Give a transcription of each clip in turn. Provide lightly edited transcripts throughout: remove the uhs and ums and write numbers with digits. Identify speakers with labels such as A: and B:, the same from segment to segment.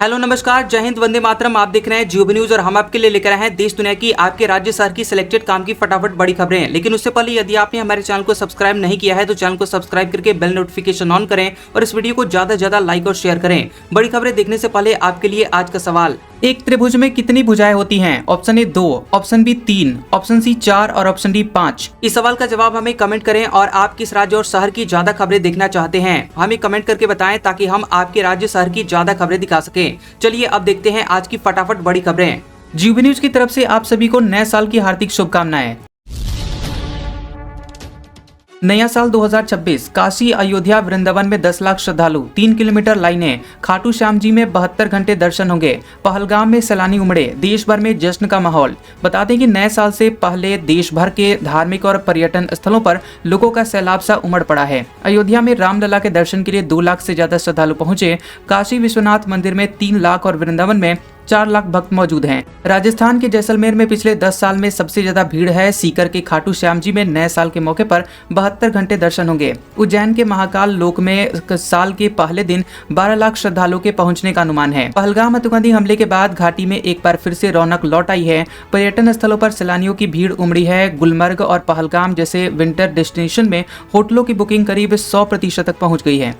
A: Hello नमस्कार, जय हिंद, वंदे मातरम। आप देख रहे हैं जियो न्यूज और हम आपके लिए लेकर आए हैं देश दुनिया की, आपके राज्य शहर की सिलेक्टेड काम की फटाफट बड़ी खबरें। लेकिन उससे पहले यदि आपने हमारे चैनल को सब्सक्राइब नहीं किया है तो चैनल को सब्सक्राइब करके बेल नोटिफिकेशन ऑन करें और इस वीडियो को ज्यादा से ज्यादा लाइक और शेयर करें। बड़ी खबरें देखने से पहले आपके लिए आज का सवाल, एक त्रिभुज में कितनी भुजाएं होती हैं? Option A 2, option B 3, option C 4 और ऑप्शन डी 5। इस सवाल का जवाब हमें कमेंट करें और आप किस राज्य और शहर की ज्यादा खबरें देखना चाहते हैं हमें कमेंट करके बताएं ताकि हम आपके राज्य शहर की ज्यादा खबरें दिखा सकें। चलिए अब देखते हैं आज की फटाफट बड़ी खबरें। जियो न्यूज की तरफ से आप सभी को नए साल की हार्दिक शुभकामनाएं। नया साल 2026, काशी, अयोध्या, वृंदावन में 10 लाख श्रद्धालु, 3 किलोमीटर लाइनें, खाटू श्याम जी में 72 घंटे दर्शन होंगे, पहलगाम में सैलानी उमड़े, देश भर में जश्न का माहौल। बता दें कि नए साल से पहले देश भर के धार्मिक और पर्यटन स्थलों पर लोगों का सैलाब सा उमड़ पड़ा है। अयोध्या में रामलला के दर्शन के लिए 2 लाख से ज्यादा श्रद्धालु पहुंचे, काशी विश्वनाथ मंदिर में 3 लाख और वृंदावन में 4 लाख भक्त मौजूद हैं। राजस्थान के जैसलमेर में पिछले 10 साल में सबसे ज्यादा भीड़ है। सीकर के खाटू श्याम जी में नए साल के मौके पर 72 घंटे दर्शन होंगे। उज्जैन के महाकाल लोक में साल के पहले दिन 12 लाख श्रद्धालुओं के पहुंचने का अनुमान है। पहलगाम आतंकवादी हमले के बाद घाटी में एक बार फिर से रौनक लौट आई है। पर्यटन स्थलों पर सैलानियों की भीड़ उमड़ी है। गुलमर्ग और पहलगाम जैसे विंटर डेस्टिनेशन में होटलों की बुकिंग करीब 100% तक पहुँच गई है।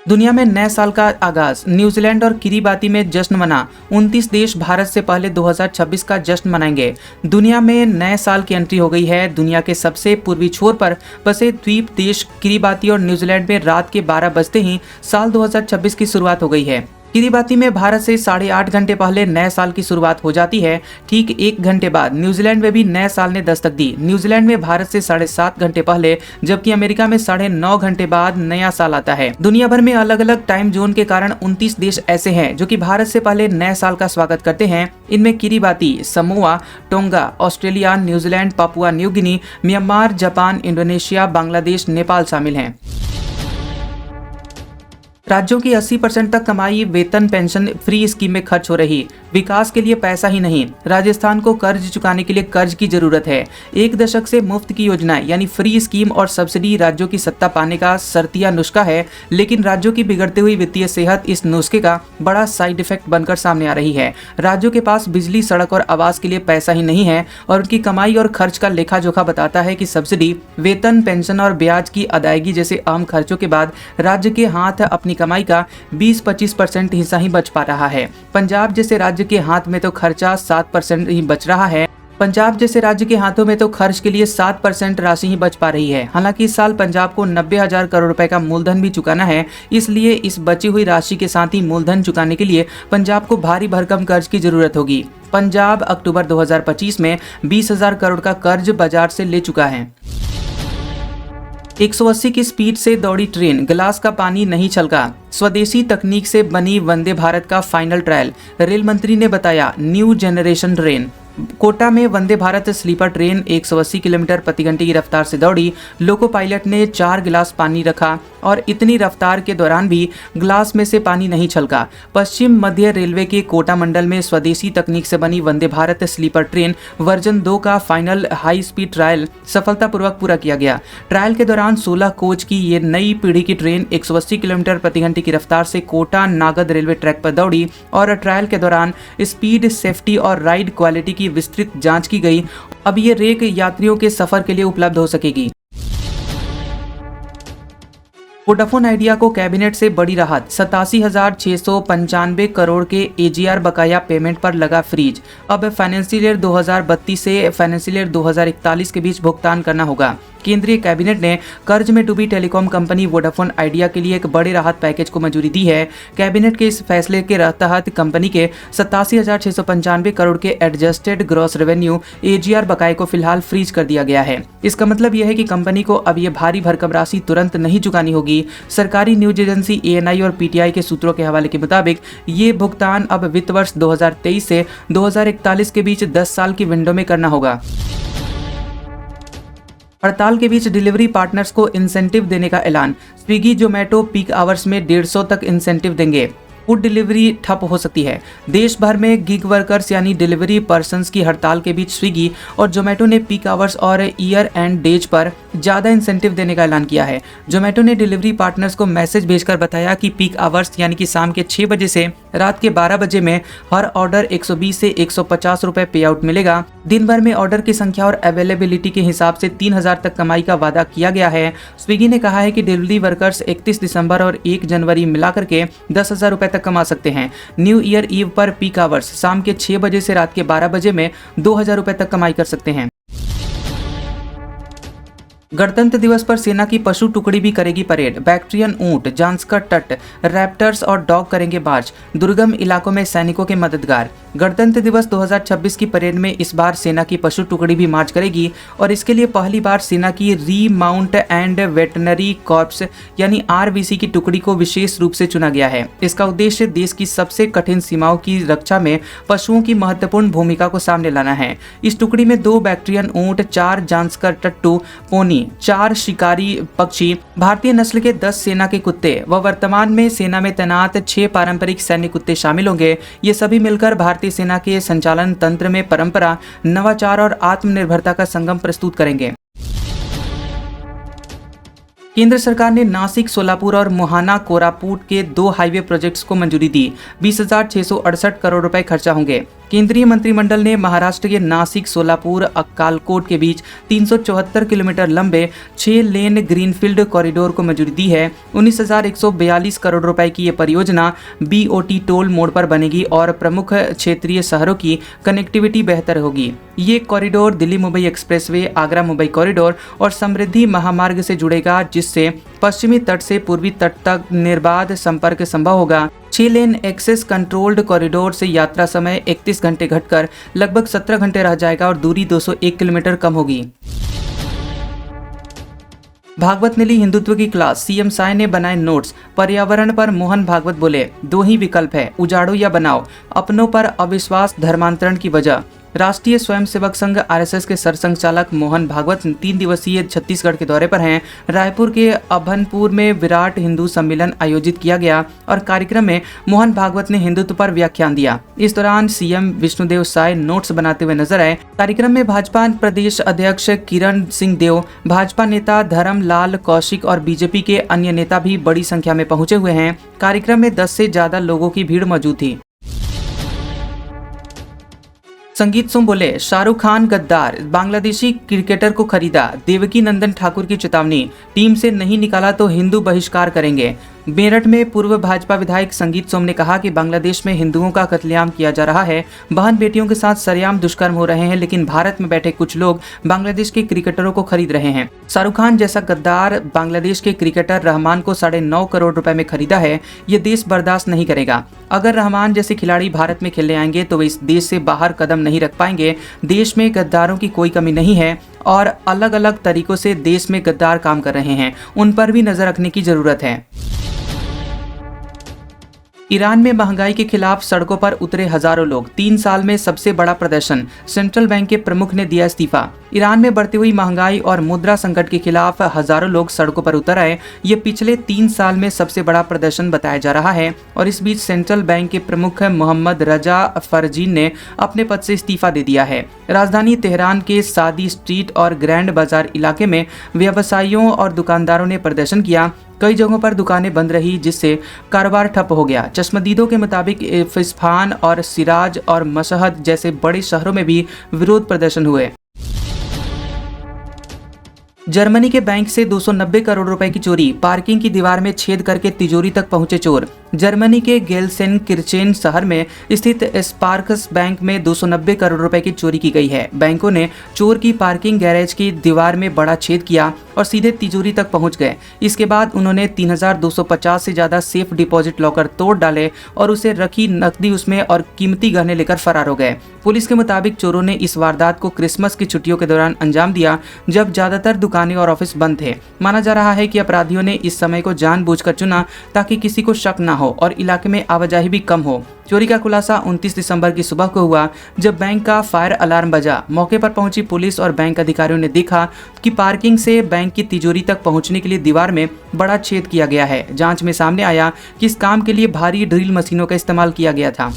A: दुनिया में नए साल का आगाज, न्यूजीलैंड और किरीबाती में जश्न मना। 29 देश भारत से पहले 2026 का जश्न मनाएंगे। दुनिया में नए साल की एंट्री हो गई है। दुनिया के सबसे पूर्वी छोर पर बसे द्वीप देश किरीबाती और न्यूजीलैंड में रात के 12 बजते ही साल 2026 की शुरुआत हो गई है। किरीबाती में भारत से 8.5 घंटे पहले नए साल की शुरुआत हो जाती है। ठीक 1 घंटे बाद न्यूजीलैंड में भी नए साल ने दस्तक दी। न्यूजीलैंड में भारत से 7.5 घंटे पहले, जबकि अमेरिका में 9.5 घंटे बाद नया साल आता है। दुनिया भर में अलग अलग टाइम जोन के कारण 29 देश ऐसे हैं जो कि भारत से पहले नए साल का स्वागत करते हैं। इनमें Kiribati, Samoa, tonga, Australia, New Zealand, Papua New Guinea, Myanmar, Japan, Indonesia, Bangladesh, Nepal शामिल हैं। राज्यों की 80% तक कमाई वेतन पेंशन फ्री स्कीम में खर्च हो रही। विकास के लिए पैसा ही नहीं, राजस्थान को कर्ज चुकाने के लिए कर्ज की जरूरत है। 1 दशक से मुफ्त की योजनाएं यानी फ्री स्कीम और सब्सिडी राज्यों की सत्ता पाने का शर्तिया नुस्खा है, लेकिन राज्यों की बिगड़ती हुई वित्तीय सेहत इस नुस्खे का बड़ा साइड इफेक्ट बनकर सामने आ रही है। राज्यों के पास बिजली, सड़क और आवास के लिए पैसा ही नहीं है और उनकी कमाई और खर्च का लेखा जोखा बताता है कि सब्सिडी, वेतन, पेंशन और ब्याज की अदायगी जैसे अहम खर्चों के बाद राज्य के हाथ अपनी कमाई का 20-25% हिस्सा ही बच पा रहा है। पंजाब जैसे राज्य के हाथ में तो खर्चा 7% ही बच रहा है। पंजाब जैसे राज्य के हाथों में तो खर्च के लिए 7% राशि ही बच पा रही है। हालांकि इस साल पंजाब को 90,000 करोड़ रुपए का मूलधन भी चुकाना है, इसलिए इस बची हुई राशि के साथ ही मूलधन चुकाने के लिए पंजाब को भारी भरकम कर्ज की जरूरत होगी। पंजाब अक्टूबर 2025 में 20,000 करोड़ का कर्ज बाजार से ले चुका है। 180 की स्पीड से दौड़ी ट्रेन, गिलास का पानी नहीं छलका। स्वदेशी तकनीक से बनी वंदे भारत का फाइनल ट्रायल, रेल मंत्री ने बताया। न्यू जनरेशन ट्रेन, कोटा में Vande Bharat sleeper train 180 kilometre प्रति घंटे की रफ्तार से दौड़ी। लोको पायलट ने 4 गिलास पानी रखा और इतनी रफ्तार के दौरान भी गिलास में से पानी नहीं छलका। पश्चिम मध्य रेलवे के कोटा मंडल में स्वदेशी तकनीक से बनी Vande Bharat sleeper train version 2 का फाइनल हाई स्पीड ट्रायल सफलतापूर्वक पूरा किया गया। ट्रायल के दौरान 16 कोच की ये नई पीढ़ी की ट्रेन 180 किलोमीटर प्रति घंटे की रफ्तार से कोटा नागद रेलवे ट्रैक पर दौड़ी और ट्रायल के दौरान स्पीड, सेफ्टी और राइड क्वालिटी की विस्तृत जांच की गई। अब ये रेक यात्रियों के सफर के लिए उपलब्ध हो सकेगी। वोडाफोन आइडिया को कैबिनेट से बड़ी राहत, 87,695 करोड़ के AGR बकाया पेमेंट पर लगा फ्रीज। अब फाइनेंशियल ईयर 2032 से फाइनेंशियल ईयर 2041 के बीच भुगतान करना होगा। केंद्रीय कैबिनेट ने कर्ज में डूबी टेलीकॉम कंपनी वोडाफोन आइडिया के लिए एक बड़े राहत पैकेज को मंजूरी दी है। कैबिनेट के इस फैसले के तहत कंपनी के 87,695 करोड़ के एडजस्टेड ग्रॉस रेवेन्यू AGR बकाये को फिलहाल फ्रीज कर दिया गया है। इसका मतलब यह है कि कंपनी को अब ये भारी भरकम राशि तुरंत नहीं चुकानी होगी। सरकारी न्यूज एजेंसी ANI और PTI के सूत्रों के हवाले के मुताबिक ये भुगतान अब वित्त वर्ष 2023 से 2041 के बीच 10 साल की विंडो में करना होगा। हड़ताल के बीच डिलीवरी पार्टनर्स को इंसेंटिव देने का ऐलान। स्विगी, जोमेटो पीक आवर्स में 150 तक इंसेंटिव देंगे। फूड डिलीवरी ठप हो सकती है। देश भर में गिग वर्कर्स यानी डिलीवरी पर्सन्स की हड़ताल के बीच स्विगी और जोमेटो ने पीक आवर्स और ईयर एंड डेज पर ज़्यादा इंसेंटिव देने का ऐलान किया है। जोमेटो ने डिलीवरी पार्टनर्स को मैसेज भेजकर बताया कि पीक आवर्स यानी कि शाम के 6 बजे से रात के 12 बजे में हर ऑर्डर 120 से 150 रुपए पे आउट मिलेगा। दिन भर में ऑर्डर की संख्या और अवेलेबिलिटी के हिसाब से 3000 तक कमाई का वादा किया गया है। स्विगी ने कहा है कि डिलीवरी वर्कर्स 31 दिसंबर और 1 जनवरी मिलाकर के 10,000 रुपए तक कमा सकते हैं। न्यू ईयर ईव पर पीक आवर्स शाम के 6 बजे से रात के 12 बजे में 2000 रुपए तक कमाई कर सकते हैं। गणतंत्र दिवस पर सेना की पशु टुकड़ी भी करेगी परेड। बैक्ट्रियन ऊंट, जांस्कर तट, रैप्टर्स और डॉग करेंगे मार्च। दुर्गम इलाकों में सैनिकों के मददगार। गणतंत्र दिवस 2026 की परेड में इस बार सेना की पशु टुकड़ी भी मार्च करेगी और इसके लिए पहली बार सेना की रीमाउंट एंड वेटनरी कॉर्प्स यानी RVC की टुकड़ी को विशेष रूप से चुना गया है। इसका उद्देश्य देश की सबसे कठिन सीमाओं की रक्षा में पशुओं की महत्वपूर्ण भूमिका को सामने लाना है। इस टुकड़ी में 2 बैक्ट्रियन ऊंट, 4 जांस्कर टट्टू पोनी, 4 शिकारी पक्षी, भारतीय नस्ल के 10 सेना के कुत्ते व वर्तमान में सेना में तैनात 6 पारंपरिक सैन्य कुत्ते शामिल होंगे। ये सभी मिलकर भारतीय सेना के संचालन तंत्र में परंपरा, नवाचार और आत्मनिर्भरता का संगम प्रस्तुत करेंगे। केंद्र सरकार ने नासिक, सोलापुर और मोहाना कोरापुट के 2 हाईवे प्रोजेक्ट्स को मंजूरी दी। 20,668 करोड़ रुपए खर्चा होंगे। केंद्रीय मंत्रिमंडल ने महाराष्ट्र के नासिक, सोलापुर, अक्कालकोट के बीच 374 किलोमीटर लंबे 6 लेन ग्रीनफील्ड कॉरिडोर को मंजूरी दी है। 19,142 करोड़ रुपए की ये परियोजना BOT टोल मोड़ पर बनेगी और प्रमुख क्षेत्रीय शहरों की कनेक्टिविटी बेहतर होगी। ये corridor Delhi Mumbai expressway, Agra Mumbai corridor और समृद्धि महामार्ग से जुड़ेगा, जिससे पश्चिमी तट से पूर्वी तट तक निर्बाध संपर्क संभव होगा। 6 लेन एक्सेस कंट्रोल्ड कॉरिडोर से यात्रा समय 31 घंटे घटकर लगभग 17 घंटे रह जाएगा और दूरी 201 किलोमीटर कम होगी। भागवत ने ली हिंदुत्व की क्लास, CM साय ने बनाए नोट्स। पर्यावरण पर मोहन भागवत बोले, 2 ही विकल्प है, उजाड़ो या बनाओ। अपनों पर अविश्वास धर्मांतरण की वजह। राष्ट्रीय स्वयंसेवक संघ RSS के सरसंघचालक मोहन भागवत 3 दिवसीय छत्तीसगढ़ के दौरे पर हैं। रायपुर के अभनपुर में विराट हिंदू सम्मेलन आयोजित किया गया और कार्यक्रम में मोहन भागवत ने हिंदुत्व पर व्याख्यान दिया। इस दौरान CM विष्णुदेव साय नोट्स बनाते हुए नजर आए। कार्यक्रम में भाजपा प्रदेश अध्यक्ष किरण सिंह देव, भाजपा नेता धर्मलाल कौशिक और BJP के अन्य नेता भी बड़ी संख्या में पहुंचे हुए हैं। कार्यक्रम में 10 से ज्यादा लोगों की भीड़ मौजूद थी। संगीत सोम बोले, शाहरुख खान गद्दार, बांग्लादेशी क्रिकेटर को खरीदा। देवकी नंदन ठाकुर की चेतावनी, टीम से नहीं निकाला तो हिंदू बहिष्कार करेंगे। मेरठ में पूर्व भाजपा विधायक संगीत सोम ने कहा कि बांग्लादेश में हिंदुओं का कत्लेआम किया जा रहा है, बहन बेटियों के साथ सरेआम दुष्कर्म हो रहे हैं, लेकिन भारत में बैठे कुछ लोग बांग्लादेश के क्रिकेटरों को खरीद रहे हैं। शाहरुख खान जैसा गद्दार बांग्लादेश के क्रिकेटर रहमान को 9.5 करोड़ रुपए में खरीदा है। ये देश बर्दाश्त नहीं करेगा। अगर रहमान जैसे खिलाड़ी भारत में खेलने आएंगे तो वे इस देश से बाहर कदम नहीं रख पाएंगे। देश में गद्दारों की कोई कमी नहीं है और अलग अलग तरीकों से देश में गद्दार काम कर रहे हैं, उन पर भी नजर रखने की जरूरत है। ईरान में महंगाई के खिलाफ सड़कों पर उतरे हजारों लोग, 3 साल में सबसे बड़ा प्रदर्शन। सेंट्रल बैंक के प्रमुख ने दिया इस्तीफा। ईरान में बढ़ती हुई महंगाई और मुद्रा संकट के खिलाफ हजारों लोग सड़कों पर उतर आए। ये पिछले 3 साल में सबसे बड़ा प्रदर्शन बताया जा रहा है और इस बीच सेंट्रल बैंक के प्रमुख मोहम्मद रजा फरजीन ने अपने पद से इस्तीफा दे दिया है। राजधानी तेहरान के सादी स्ट्रीट और ग्रैंड बाजार इलाके में व्यवसायियों और दुकानदारों ने प्रदर्शन किया। कई जगहों पर दुकानें बंद रही, जिससे कारोबार ठप हो गया। चश्मदीदों के मुताबिक इस्फहान और सिराज और मशहद जैसे बड़े शहरों में भी विरोध प्रदर्शन हुए। जर्मनी के बैंक से 290 करोड़ रुपए की चोरी, पार्किंग की दीवार में छेद करके तिजोरी तक पहुंचे चोर। जर्मनी के गेल्सेनकिर्चेन शहर में स्थित स्पार्क्स बैंक में 290 करोड़ रुपए की चोरी की गई है। बैंकों ने चोर की पार्किंग गैरेज की दीवार में बड़ा छेद किया और सीधे तिजोरी तक पहुंच गए। इसके बाद उन्होंने 3,250 से ज्यादा सेफ डिपॉजिट लॉकर तोड़ डाले और उसे रखी नकदी उसमें और कीमती गहने लेकर फरार हो गए। पुलिस के मुताबिक चोरों ने इस वारदात को क्रिसमस की छुट्टियों के दौरान अंजाम दिया, जब ज्यादातर दुकानें और ऑफिस बंद थे। माना जा रहा है कि अपराधियों ने इस समय को जानबूझकर चुना ताकि किसी को शक न हो और इलाके में आवाजाही भी कम हो। चोरी का खुलासा 29 दिसंबर की सुबह को हुआ, जब बैंक का फायर अलार्म बजा। मौके पर पहुंची पुलिस और बैंक अधिकारियों ने देखा कि पार्किंग से बैंक की तिजोरी तक पहुंचने के लिए दीवार में बड़ा छेद किया गया है। जांच में सामने आया कि इस काम के लिए भारी ड्रिल मशीनों का इस्तेमाल किया गया था।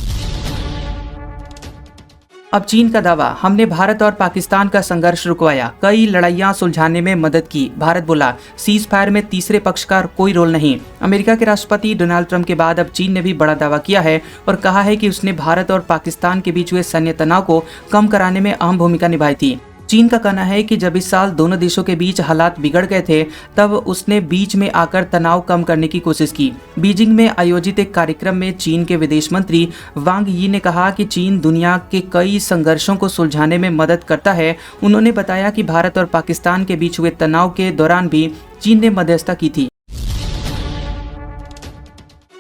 A: अब चीन का दावा, हमने भारत और पाकिस्तान का संघर्ष रुकवाया, कई लड़ाइयां सुलझाने में मदद की। भारत बोला, सीज फायर में तीसरे पक्ष का कोई रोल नहीं। अमेरिका के राष्ट्रपति डोनाल्ड ट्रंप के बाद अब चीन ने भी बड़ा दावा किया है और कहा है कि उसने भारत और पाकिस्तान के बीच हुए सैन्य तनाव को कम कराने में अहम भूमिका निभाई थी। चीन का कहना है कि जब इस साल दोनों देशों के बीच हालात बिगड़ गए थे, तब उसने बीच में आकर तनाव कम करने की कोशिश की। बीजिंग में आयोजित एक कार्यक्रम में चीन के विदेश मंत्री वांग यी ने कहा कि चीन दुनिया के कई संघर्षों को सुलझाने में मदद करता है। उन्होंने बताया कि भारत और पाकिस्तान के बीच हुए तनाव के दौरान भी चीन ने मध्यस्थता की थी।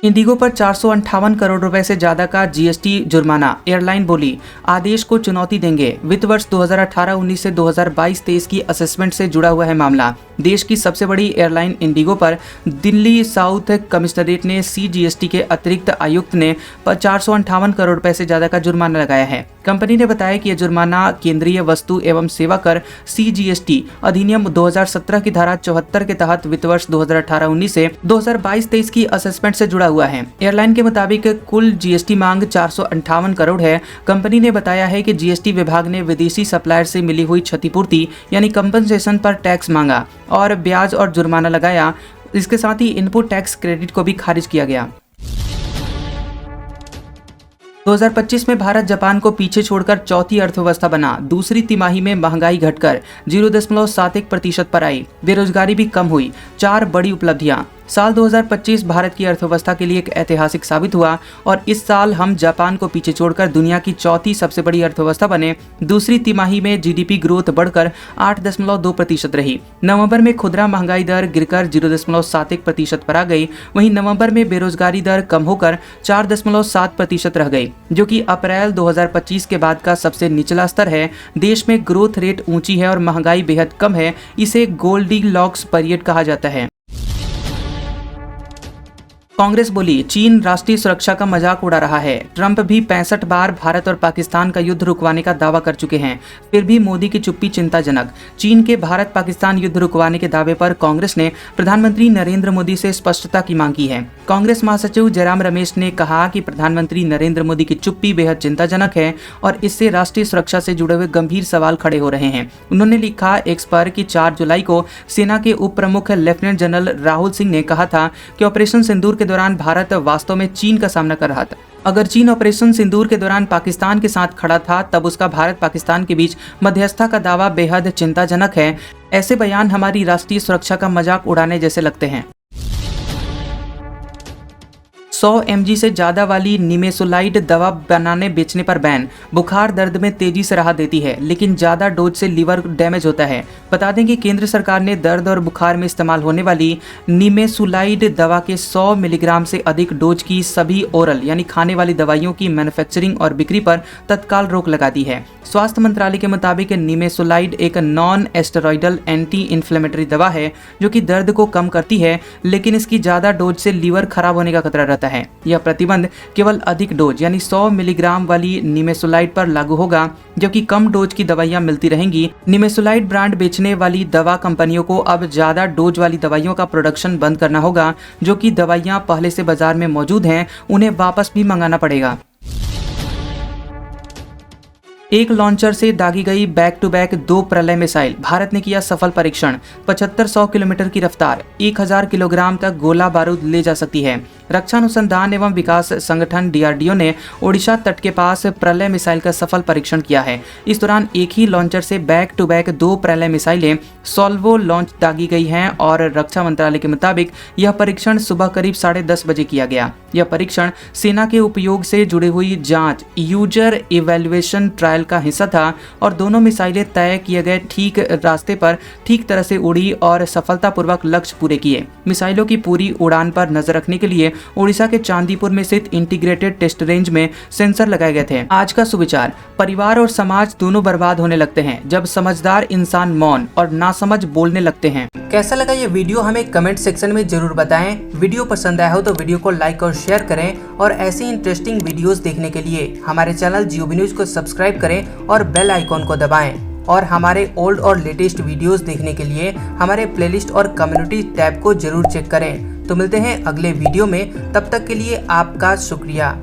A: इंडिगो पर 458 करोड़ रुपए से ज्यादा का जीएसटी जुर्माना, एयरलाइन बोली आदेश को चुनौती देंगे। वित्त वर्ष 2018-19 से 2022-23 की असेसमेंट से जुड़ा हुआ है मामला। देश की सबसे बड़ी एयरलाइन इंडिगो पर दिल्ली साउथ कमिश्नरेट ने सीजीएसटी के अतिरिक्त आयुक्त ने 458 करोड़ रुपए से ज्यादा का जुर्माना लगाया है। कंपनी ने बताया कि यह जुर्माना केंद्रीय वस्तु एवं सेवा कर सीजीएसटी अधिनियम 2017 की धारा 74 के तहत वित्त वर्ष 2018-19 से 2022-23 की असेसमेंट से जुड़ा हुआ है। एयरलाइन के मुताबिक कुल जीएसटी मांग 458 करोड़ है। कंपनी ने बताया है कि जीएसटी विभाग ने विदेशी सप्लायर से मिली हुई क्षतिपूर्ति यानी कंपनसेशन पर टैक्स मांगा और ब्याज और जुर्माना लगाया। इसके साथ ही इनपुट टैक्स क्रेडिट को भी खारिज किया गया। 2025 में भारत जापान को पीछे छोड़कर चौथी अर्थव्यवस्था बना। दूसरी तिमाही में महंगाई घटकर 0.71% पर आई। बेरोजगारी भी कम हुई। 4 बड़ी उपलब्धियां। साल 2025 भारत की अर्थव्यवस्था के लिए एक ऐतिहासिक साबित हुआ और इस साल हम जापान को पीछे छोड़कर दुनिया की चौथी सबसे बड़ी अर्थव्यवस्था बने। दूसरी तिमाही में जीडीपी ग्रोथ बढ़कर 8.2% रही। नवंबर में खुदरा महंगाई दर गिरकर 0.71% पर आ गई। वहीं नवंबर में बेरोजगारी दर कम होकर 4.7% रह गई, जो कि अप्रैल 2025 के बाद का सबसे निचला स्तर है। देश में ग्रोथ रेट ऊंची है और महंगाई बेहद कम है। इसे गोल्डीलॉक्स पीरियड कहा जाता है। कांग्रेस बोली चीन राष्ट्रीय सुरक्षा का मजाक उड़ा रहा है। ट्रंप भी 65 बार भारत और पाकिस्तान का युद्ध रुकवाने का दावा कर चुके हैं, फिर भी मोदी की चुप्पी चिंताजनक। चीन के भारत पाकिस्तान युद्ध रुकवाने के दावे पर कांग्रेस ने प्रधानमंत्री नरेंद्र मोदी से स्पष्टता की मांग की है। कांग्रेस महासचिव जयराम रमेश ने कहा कि प्रधानमंत्री नरेंद्र मोदी की चुप्पी बेहद चिंताजनक है और इससे राष्ट्रीय सुरक्षा से जुड़े हुए गंभीर सवाल खड़े हो रहे हैं। उन्होंने लिखा एक्स पर कि 4 जुलाई को सेना के उप प्रमुख लेफ्टिनेंट जनरल राहुल सिंह ने कहा था कि ऑपरेशन सिंदूर के दौरान भारत वास्तव में चीन का सामना कर रहा था। अगर चीन ऑपरेशन सिंदूर के दौरान पाकिस्तान के साथ खड़ा था, तब उसका भारत पाकिस्तान के बीच मध्यस्थता का दावा बेहद चिंताजनक है। ऐसे बयान हमारी राष्ट्रीय सुरक्षा का मजाक उड़ाने जैसे लगते हैं। 100 mg से ज्यादा वाली निमेसुलाइड दवा बनाने बेचने पर बैन। बुखार दर्द में तेजी से राहत देती है, लेकिन ज्यादा डोज से लीवर डैमेज होता है। बता दें कि केंद्र सरकार ने दर्द और बुखार में इस्तेमाल होने वाली निमेसुलाइड दवा के 100 मिलीग्राम से अधिक डोज की सभी ओरल यानी खाने वाली दवाइयों की मैन्युफैक्चरिंग और बिक्री पर तत्काल रोक लगा दी है। स्वास्थ्य मंत्रालय के मुताबिक निमेसुलाइड एक नॉन एस्टेरॉइडल एंटी इन्फ्लेमेटरी दवा है जो कि दर्द को कम करती है, लेकिन इसकी ज्यादा डोज से लीवर खराब होने का खतरा रहता है। यह प्रतिबंध केवल अधिक डोज यानी 100 मिलीग्राम वाली निमेसुलाइड पर लागू होगा, जबकि कम डोज की दवाइयां मिलती रहेंगी। निमेसुलाइड ब्रांड बेचने वाली दवा कंपनियों को अब ज्यादा डोज वाली दवाइयों का प्रोडक्शन बंद करना होगा। जो कि दवाइयां पहले से बाजार में मौजूद हैं, उन्हें वापस भी मंगाना पड़ेगा। एक लॉन्चर से दागी गई बैक टू बैक 2 प्रलय मिसाइल। भारत ने किया सफल परीक्षण। 7500 किलोमीटर की रफ्तार, 1000 किलोग्राम तक गोला बारूद ले जा सकती है। रक्षा अनुसंधान एवं विकास संगठन डीआरडीओ ने ओडिशा तट के पास प्रलय मिसाइल का सफल परीक्षण किया है। इस दौरान एक ही लॉन्चर से बैक टू बैक 2 प्रलय मिसाइलें सॉल्वो लॉन्च दागी गई हैं और रक्षा मंत्रालय के मुताबिक यह परीक्षण सुबह करीब 10:30 बजे किया गया। यह परीक्षण सेना के उपयोग से जुड़ी हुई जांच यूजर इवैल्यूएशन ट्रायल मिसाइल का हिस्सा था और दोनों मिसाइलें तय किए गए ठीक रास्ते पर ठीक तरह से उड़ी और सफलतापूर्वक लक्ष्य पूरे किए। मिसाइलों की पूरी उड़ान पर नजर रखने के लिए उड़ीसा के चांदीपुर में स्थित इंटीग्रेटेड टेस्ट रेंज में सेंसर लगाए गए थे। आज का सुविचार, परिवार और समाज दोनों बर्बाद होने लगते हैं जब समझदार इंसान मौन और नासमझ बोलने लगते हैं। कैसा लगा ये वीडियो हमें कमेंट सेक्शन में जरूर बताएं। वीडियो पसंद आया हो तो वीडियो को लाइक और शेयर करें और ऐसी इंटरेस्टिंग वीडियोस देखने के लिए हमारे चैनल जियोबी न्यूज को सब्सक्राइब करें और बेल आइकॉन को दबाएं। और हमारे ओल्ड और लेटेस्ट वीडियोस देखने के लिए हमारे प्लेलिस्ट और कम्युनिटी टैब को जरूर चेक करें। तो मिलते हैं अगले वीडियो में, तब तक के लिए आपका शुक्रिया।